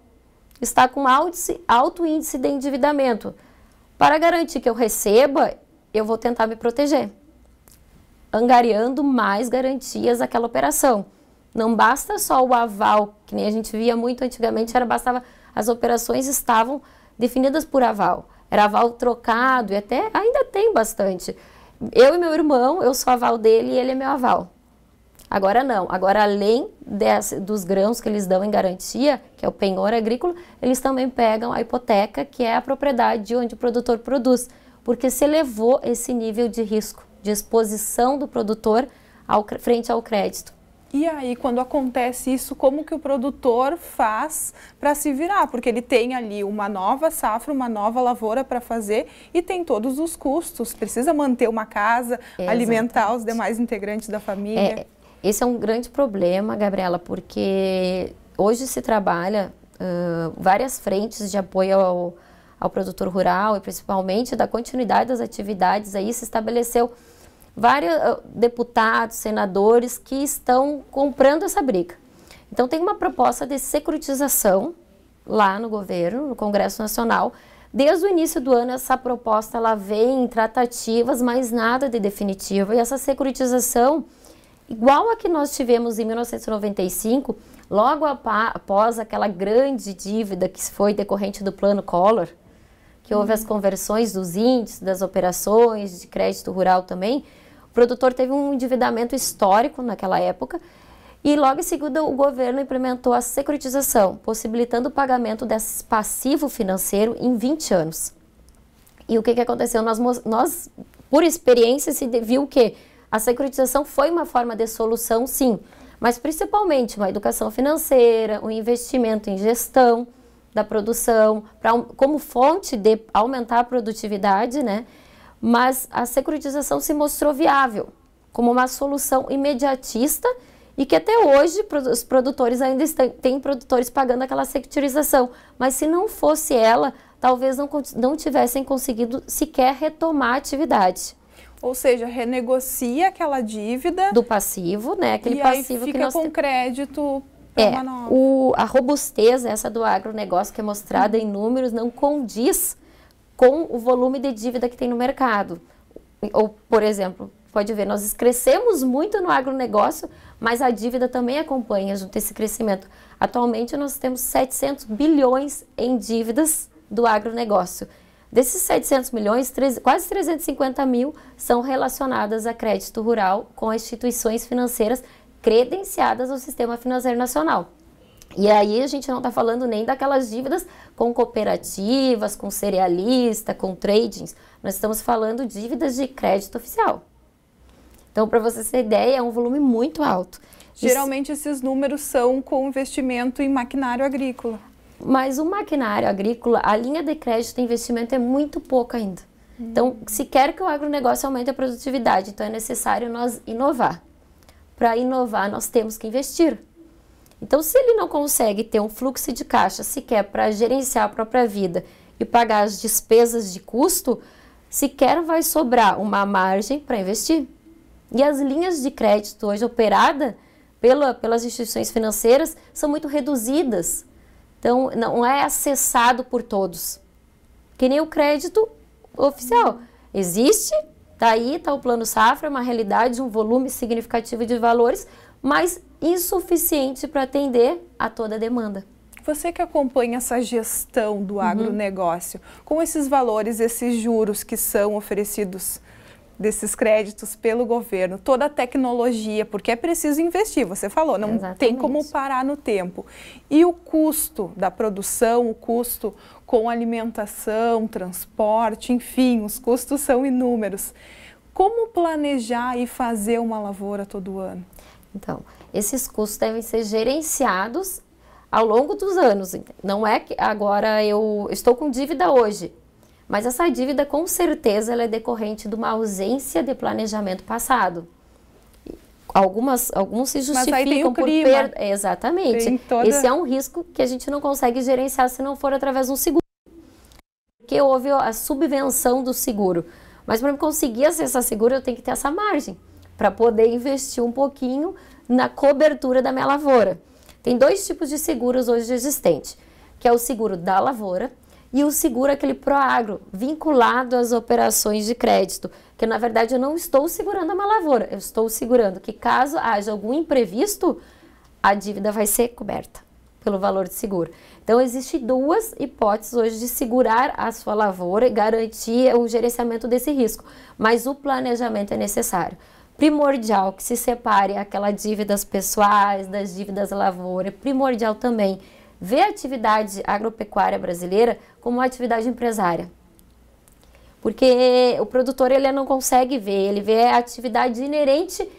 está com alto índice de endividamento. Para garantir que eu receba, eu vou tentar me proteger, angariando mais garantias àquela operação. Não basta só o aval, que nem a gente via muito antigamente, bastava as operações estavam definidas por aval. Era aval trocado e até ainda tem bastante. Eu e meu irmão, eu sou aval dele e ele é meu aval. Agora não. Agora, além dos grãos que eles dão em garantia, que é o penhor agrícola, eles também pegam a hipoteca, que é a propriedade onde o produtor produz, porque se elevou esse nível de risco, de exposição do produtor frente ao crédito.
E aí, quando acontece isso, como que o produtor faz para se virar? Porque ele tem ali uma nova safra, uma nova lavoura para fazer e tem todos os custos. Precisa manter uma casa, alimentar os demais integrantes da família.
Esse é um grande problema, Gabriela, porque hoje se trabalha várias frentes de apoio ao produtor rural e principalmente da continuidade das atividades. Aí se estabeleceu vários deputados, senadores que estão comprando essa briga. Então tem uma proposta de securitização lá no governo, no Congresso Nacional. Desde o início do ano essa proposta ela vem em tratativas, mas nada de definitivo. E essa securitização, igual a que nós tivemos em 1995, logo após aquela grande dívida que foi decorrente do Plano Collor, que houve as conversões dos índices, das operações de crédito rural também, o produtor teve um endividamento histórico naquela época e logo em seguida o governo implementou a securitização, possibilitando o pagamento desse passivo financeiro em 20 anos. E o que aconteceu? Nós por experiência, se viu que a securitização foi uma forma de solução, sim, mas principalmente uma educação financeira, um investimento em gestão da produção, como fonte de aumentar a produtividade, né? Mas a securitização se mostrou viável como uma solução imediatista e que até hoje os produtores ainda têm produtores pagando aquela securitização, mas se não fosse ela, talvez não tivessem conseguido sequer retomar a atividade.
Ou seja, renegocia aquela dívida
do passivo, né? Aquele
e
passivo
aí fica
que nós
com crédito.
A robustez, essa do agronegócio que é mostrada em números, não condiz com o volume de dívida que tem no mercado. Ou, por exemplo, pode ver, nós crescemos muito no agronegócio, mas a dívida também acompanha junto esse crescimento. Atualmente nós temos 700 bilhões em dívidas do agronegócio. Desses 700 milhões, quase 350 mil são relacionadas a crédito rural com instituições financeiras credenciadas ao Sistema Financeiro Nacional. E aí a gente não está falando nem daquelas dívidas com cooperativas, com cerealista, com tradings. Nós estamos falando de dívidas de crédito oficial. Então, para você ter ideia, é um volume muito alto.
Geralmente esses números são com investimento em maquinário agrícola.
Mas o maquinário agrícola, a linha de crédito de investimento é muito pouco ainda. Então, se quer que o agronegócio aumente a produtividade, então é necessário nós inovar. Para inovar, nós temos que investir. Então, se ele não consegue ter um fluxo de caixa sequer para gerenciar a própria vida e pagar as despesas de custo, sequer vai sobrar uma margem para investir. E as linhas de crédito hoje operadas pelas instituições financeiras são muito reduzidas. Então, não é acessado por todos. Que nem o crédito oficial. Existe, daí está o Plano Safra, uma realidade, um volume significativo de valores, mas insuficiente para atender a toda a demanda.
Você que acompanha essa gestão do agronegócio, com esses valores, esses juros que são oferecidos desses créditos pelo governo, toda a tecnologia, porque é preciso investir, você falou, não tem como parar no tempo. E o custo da produção, o custo com alimentação, transporte, enfim, os custos são inúmeros. Como planejar e fazer uma lavoura todo ano?
Então, esses custos devem ser gerenciados ao longo dos anos. Não é que agora eu estou com dívida hoje, mas essa dívida com certeza ela é decorrente de uma ausência de planejamento passado. Alguns se justificam por perda. Exatamente. Esse é um risco que a gente não consegue gerenciar se não for através de um seguro. Porque houve a subvenção do seguro. Mas para conseguir acessar seguro, eu tenho que ter essa margem para poder investir um pouquinho na cobertura da minha lavoura. Tem dois tipos de seguros hoje existentes, que é o seguro da lavoura e o seguro aquele Proagro, vinculado às operações de crédito, que na verdade eu não estou segurando a minha lavoura, eu estou segurando que caso haja algum imprevisto, a dívida vai ser coberta pelo valor de seguro. Então, existem duas hipóteses hoje de segurar a sua lavoura e garantir o gerenciamento desse risco, mas o planejamento é necessário. Primordial que se separe aquelas dívidas pessoais das dívidas da lavoura, primordial também ver a atividade agropecuária brasileira como uma atividade empresária. Porque o produtor ele não consegue ver, ele vê a atividade inerente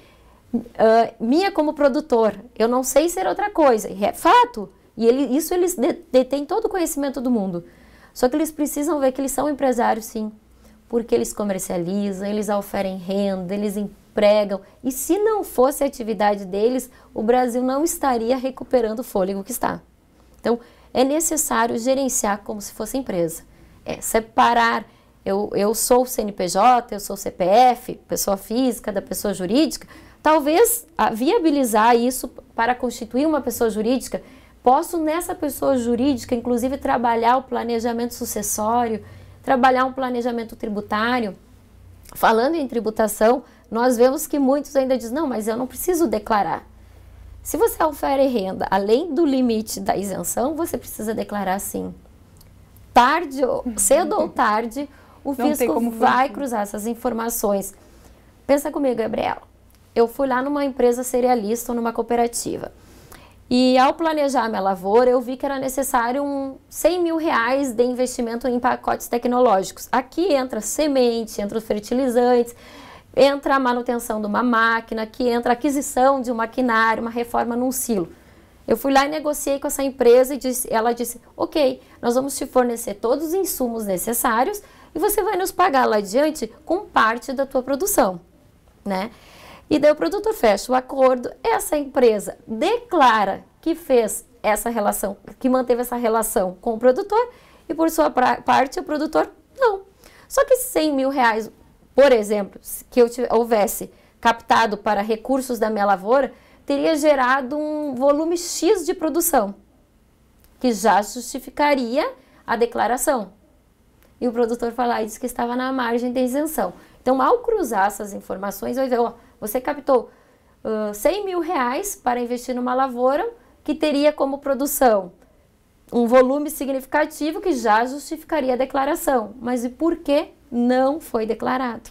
minha como produtor. Eu não sei ser outra coisa, é fato. E eles detêm todo o conhecimento do mundo. Só que eles precisam ver que eles são empresários, sim. Porque eles comercializam, eles oferem renda, eles empregam. E se não fosse a atividade deles, o Brasil não estaria recuperando o fôlego que está. Então, é necessário gerenciar como se fosse empresa. Separar, eu sou CNPJ, eu sou CPF, pessoa física da pessoa jurídica. Talvez viabilizar isso para constituir uma pessoa jurídica. Posso nessa pessoa jurídica, inclusive, trabalhar o planejamento sucessório, trabalhar um planejamento tributário. Falando em tributação, nós vemos que muitos ainda dizem, não, mas eu não preciso declarar. Se você ofere renda além do limite da isenção, você precisa declarar sim. Cedo ou tarde, o fisco vai cruzar essas informações. Pensa comigo, Gabriela. Eu fui lá numa empresa cerealista ou numa cooperativa. E ao planejar a minha lavoura, eu vi que era necessário 100 mil reais de investimento em pacotes tecnológicos. Aqui entra semente, entra os fertilizantes, entra a manutenção de uma máquina, aqui entra a aquisição de um maquinário, uma reforma num silo. Eu fui lá e negociei com essa empresa e ela disse, ok, nós vamos te fornecer todos os insumos necessários e você vai nos pagar lá adiante com parte da tua produção, né? E daí o produtor fecha o acordo, essa empresa declara que fez essa relação, que manteve essa relação com o produtor e por sua parte o produtor não. Só que 100 mil reais, por exemplo, que eu houvesse captado para recursos da minha lavoura, teria gerado um volume X de produção, que já justificaria a declaração. E o produtor foi lá e disse que estava na margem da isenção. Então, ao cruzar essas informações, eu digo, você captou 100 mil reais para investir numa lavoura que teria como produção um volume significativo que já justificaria a declaração. Mas e por que não foi declarado?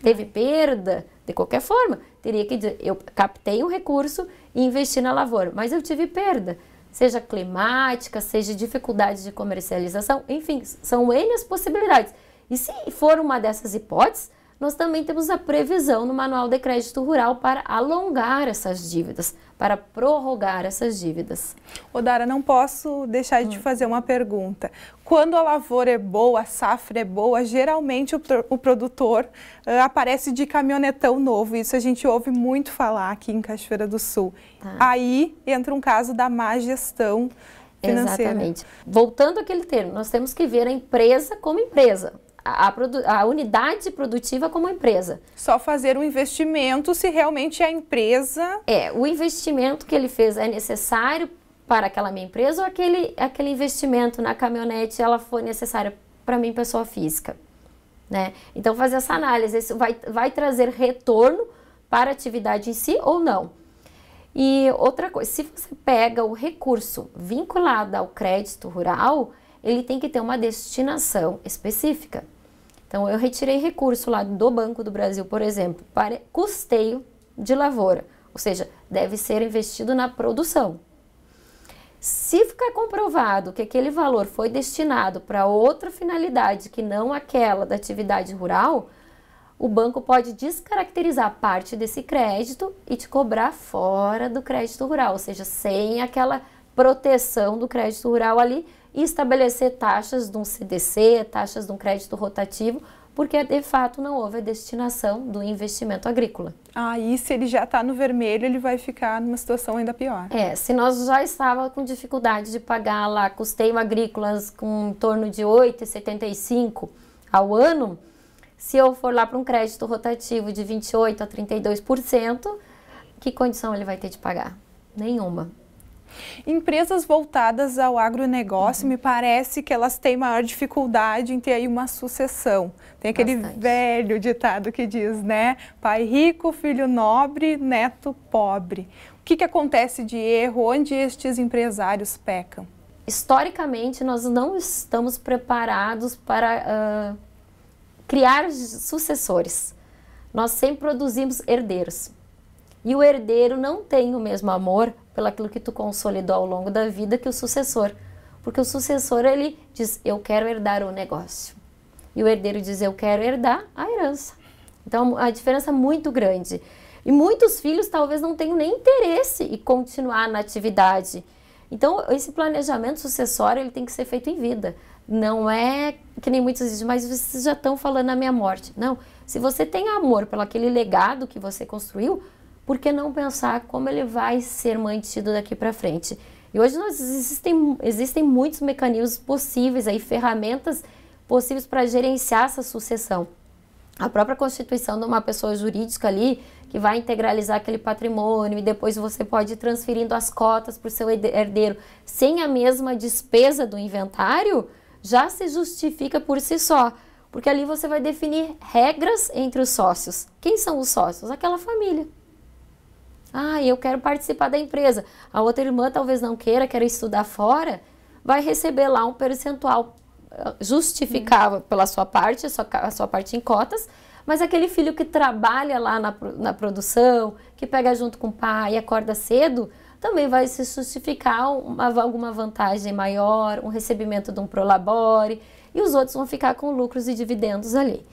Teve perda? De qualquer forma, teria que dizer, eu captei um recurso e investi na lavoura, mas eu tive perda. Seja climática, seja dificuldades de comercialização, enfim, são N as possibilidades. E se for uma dessas hipóteses, nós também temos a previsão no Manual de Crédito Rural para alongar essas dívidas, para prorrogar essas dívidas.
Odara, não posso deixar de te fazer uma pergunta. Quando a lavoura é boa, a safra é boa, geralmente o produtor aparece de caminhonetão novo. Isso a gente ouve muito falar aqui em Cachoeira do Sul. Aí entra um caso da má gestão financeira.
Exatamente. Voltando àquele termo, nós temos que ver a empresa como empresa. A unidade produtiva como empresa.
Só fazer um investimento se realmente a empresa...
O investimento que ele fez é necessário para aquela minha empresa ou aquele investimento na caminhonete ela foi necessária para mim, pessoa física, né? Então, fazer essa análise, isso vai trazer retorno para a atividade em si ou não. E outra coisa, se você pega o recurso vinculado ao crédito rural, ele tem que ter uma destinação específica. Então, eu retirei recurso lá do Banco do Brasil, por exemplo, para custeio de lavoura, ou seja, deve ser investido na produção. Se ficar comprovado que aquele valor foi destinado para outra finalidade que não aquela da atividade rural, o banco pode descaracterizar parte desse crédito e te cobrar fora do crédito rural, ou seja, sem aquela proteção do crédito rural ali, e estabelecer taxas de um CDC, taxas de um crédito rotativo, porque de fato não houve a destinação do investimento agrícola.
E se ele já está no vermelho, ele vai ficar numa situação ainda pior.
Se nós já estávamos com dificuldade de pagar lá custeio agrícolas com em torno de 8,75 ao ano, se eu for lá para um crédito rotativo de 28% a 32%, que condição ele vai ter de pagar? Nenhuma.
Empresas voltadas ao agronegócio, me parece que elas têm maior dificuldade em ter aí uma sucessão. Tem aquele velho ditado que diz, né? Pai rico, filho nobre, neto pobre. O que acontece de erro? Onde estes empresários pecam?
Historicamente, nós não estamos preparados para criar sucessores. Nós sempre produzimos herdeiros. E o herdeiro não tem o mesmo amor pelaquilo que tu consolidou ao longo da vida que o sucessor. Porque o sucessor, ele diz, eu quero herdar o negócio. E o herdeiro diz, eu quero herdar a herança. Então, a diferença é muito grande. E muitos filhos talvez não tenham nem interesse em continuar na atividade. Então, esse planejamento sucessório, ele tem que ser feito em vida. Não é que nem muitos dizem, mas vocês já estão falando na minha morte. Não, se você tem amor pelo aquele legado que você construiu, por que não pensar como ele vai ser mantido daqui para frente? E hoje existem muitos mecanismos possíveis, aí, ferramentas possíveis para gerenciar essa sucessão. A própria constituição de uma pessoa jurídica ali, que vai integralizar aquele patrimônio e depois você pode ir transferindo as cotas para o seu herdeiro sem a mesma despesa do inventário, já se justifica por si só. Porque ali você vai definir regras entre os sócios. Quem são os sócios? Aquela família. Eu quero participar da empresa. A outra irmã talvez não queira estudar fora, vai receber lá um percentual justificável pela sua parte, a sua parte em cotas, mas aquele filho que trabalha lá na produção, que pega junto com o pai e acorda cedo, também vai se justificar alguma vantagem maior, um recebimento de um prolabore, e os outros vão ficar com lucros e dividendos ali.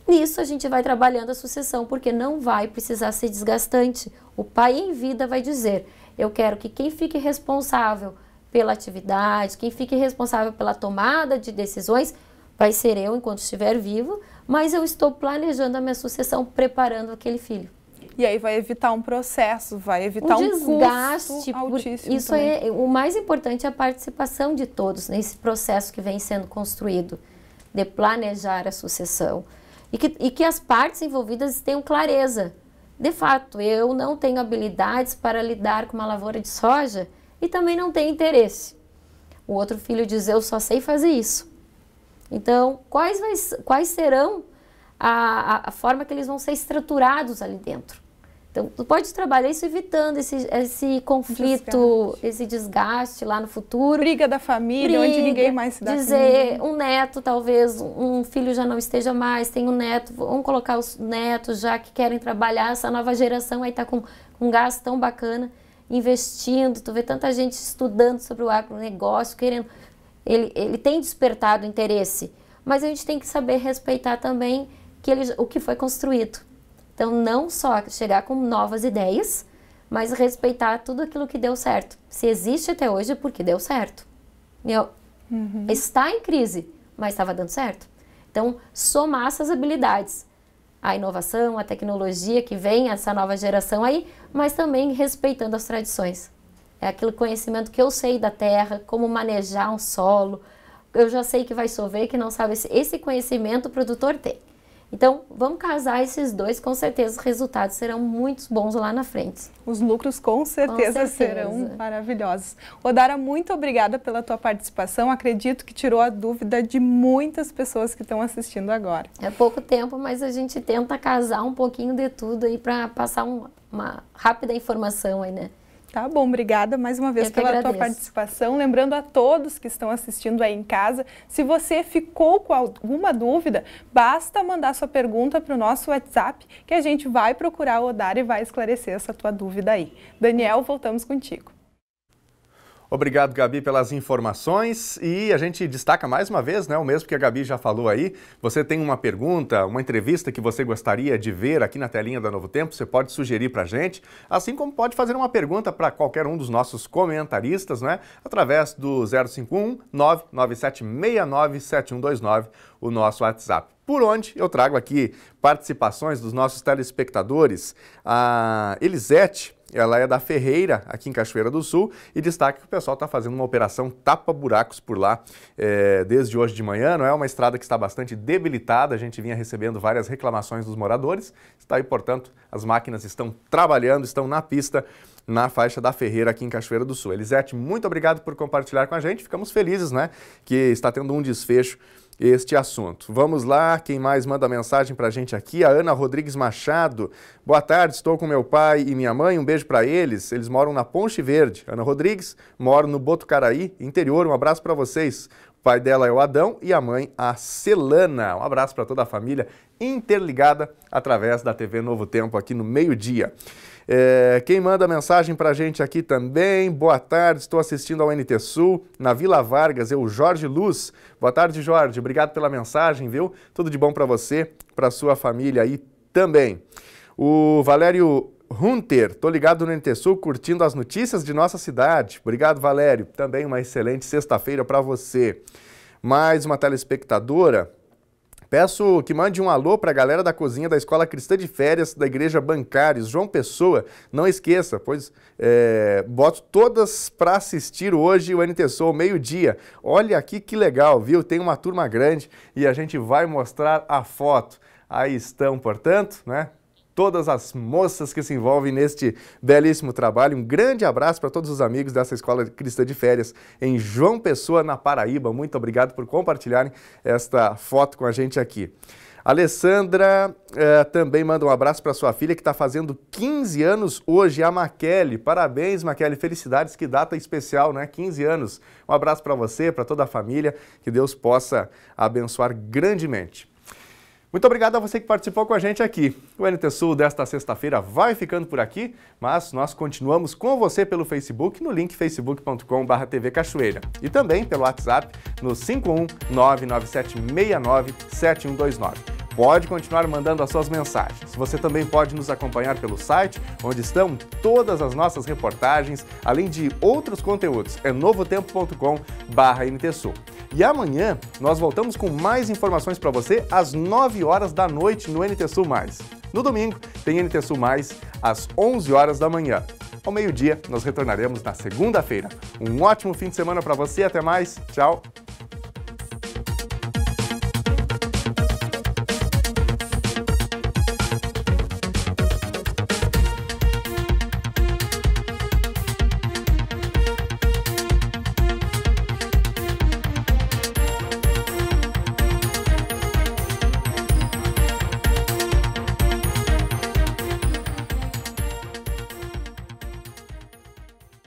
Nisso a gente vai trabalhando a sucessão, porque não vai precisar ser desgastante. O pai em vida vai dizer, eu quero que quem fique responsável pela atividade, quem fique responsável pela tomada de decisões, vai ser eu enquanto estiver vivo, mas eu estou planejando a minha sucessão, preparando aquele filho.
E aí vai evitar um processo, vai evitar um
desgaste
altíssimo.
Isso também. O mais importante é a participação de todos nesse processo que vem sendo construído, de planejar a sucessão. E que as partes envolvidas tenham clareza. De fato, eu não tenho habilidades para lidar com uma lavoura de soja e também não tenho interesse. O outro filho diz, eu só sei fazer isso. Então, quais serão a forma que eles vão ser estruturados ali dentro? Então, tu pode trabalhar isso evitando esse conflito, esse desgaste lá no futuro.
Briga da família, onde ninguém mais se dá
dizer, um neto, talvez, um filho já não esteja mais, tem um neto, vamos colocar os netos já que querem trabalhar, essa nova geração aí está com um gasto tão bacana, investindo, tu vê tanta gente estudando sobre o agronegócio, querendo, ele tem despertado interesse, mas a gente tem que saber respeitar também o que foi construído. Então, não só chegar com novas ideias, mas respeitar tudo aquilo que deu certo. Se existe até hoje, é porque deu certo. Está em crise, mas estava dando certo. Então, somar essas habilidades. A inovação, a tecnologia que vem, essa nova geração aí, mas também respeitando as tradições. É aquele conhecimento que eu sei da terra, como manejar um solo. Eu já sei que vai chover, que não sabe. Esse conhecimento o produtor tem. Então, vamos casar esses dois, com certeza os resultados serão muito bons lá na frente.
Os lucros com certeza serão maravilhosos. Odara, muito obrigada pela tua participação. Acredito que tirou a dúvida de muitas pessoas que estão assistindo agora.
É pouco tempo, mas a gente tenta casar um pouquinho de tudo aí para passar uma rápida informação aí, né?
Tá bom, obrigada mais uma vez pela tua participação. Lembrando a todos que estão assistindo aí em casa, se você ficou com alguma dúvida, basta mandar sua pergunta para o nosso WhatsApp, que a gente vai procurar o Odara e vai esclarecer essa tua dúvida aí. Daniel, voltamos contigo.
Obrigado, Gabi, pelas informações, e a gente destaca mais uma vez, né, o mesmo que a Gabi já falou aí. Você tem uma pergunta, uma entrevista que você gostaria de ver aqui na telinha da Novo Tempo, você pode sugerir para a gente, assim como pode fazer uma pergunta para qualquer um dos nossos comentaristas, né, através do 051 997 69 7129, o nosso WhatsApp. Por onde eu trago aqui participações dos nossos telespectadores. A Elisete, ela é da Ferreira, aqui em Cachoeira do Sul, e destaca que o pessoal está fazendo uma operação tapa-buracos por lá desde hoje de manhã. Não é uma estrada que está bastante debilitada, a gente vinha recebendo várias reclamações dos moradores. Está aí, portanto, as máquinas estão trabalhando, estão na pista, na faixa da Ferreira, aqui em Cachoeira do Sul. Elisete, muito obrigado por compartilhar com a gente. Ficamos felizes, né, que está tendo um desfecho este assunto. Vamos lá, quem mais manda mensagem para a gente aqui? A Ana Rodrigues Machado. Boa tarde, estou com meu pai e minha mãe, um beijo para eles. Eles moram na Ponte Verde. Ana Rodrigues mora no Botucaraí, interior. Um abraço para vocês. O pai dela é o Adão e a mãe a Celana. Um abraço para toda a família interligada através da TV Novo Tempo aqui no meio-dia. Quem manda mensagem para a gente aqui também, boa tarde, estou assistindo ao NT Sul, na Vila Vargas, o Jorge Luz. Boa tarde, Jorge, obrigado pela mensagem, viu? Tudo de bom para você, para sua família aí também. O Valério Hunter, tô ligado no NT Sul, curtindo as notícias de nossa cidade. Obrigado, Valério. Também uma excelente sexta-feira para você. Mais uma telespectadora. Peço que mande um alô para a galera da cozinha da Escola Cristã de Férias da Igreja Bancários, João Pessoa. Não esqueça, pois boto todas para assistir hoje o NT Sul, meio-dia. Olha aqui que legal, viu? Tem uma turma grande e a gente vai mostrar a foto. Aí estão, portanto, né? Todas as moças que se envolvem neste belíssimo trabalho. Um grande abraço para todos os amigos dessa Escola Cristã de Férias em João Pessoa, na Paraíba. Muito obrigado por compartilharem esta foto com a gente aqui. A Alessandra também manda um abraço para sua filha que está fazendo 15 anos hoje, a Maquele. Parabéns, Maquele, felicidades, que data especial, né? 15 anos. Um abraço para você, para toda a família, que Deus possa abençoar grandemente. Muito obrigado a você que participou com a gente aqui. O NT Sul desta sexta-feira vai ficando por aqui, mas nós continuamos com você pelo Facebook, no link facebook.com/TV Cachoeira. E também pelo WhatsApp no 51997697129. Pode continuar mandando as suas mensagens. Você também pode nos acompanhar pelo site, onde estão todas as nossas reportagens, além de outros conteúdos. É novotempo.com/NT Sul. E amanhã nós voltamos com mais informações para você às 9 horas da noite no NT Sul Mais. No domingo tem NT Sul Mais às 11 horas da manhã. Ao meio-dia nós retornaremos na segunda-feira. Um ótimo fim de semana para você, até mais, tchau!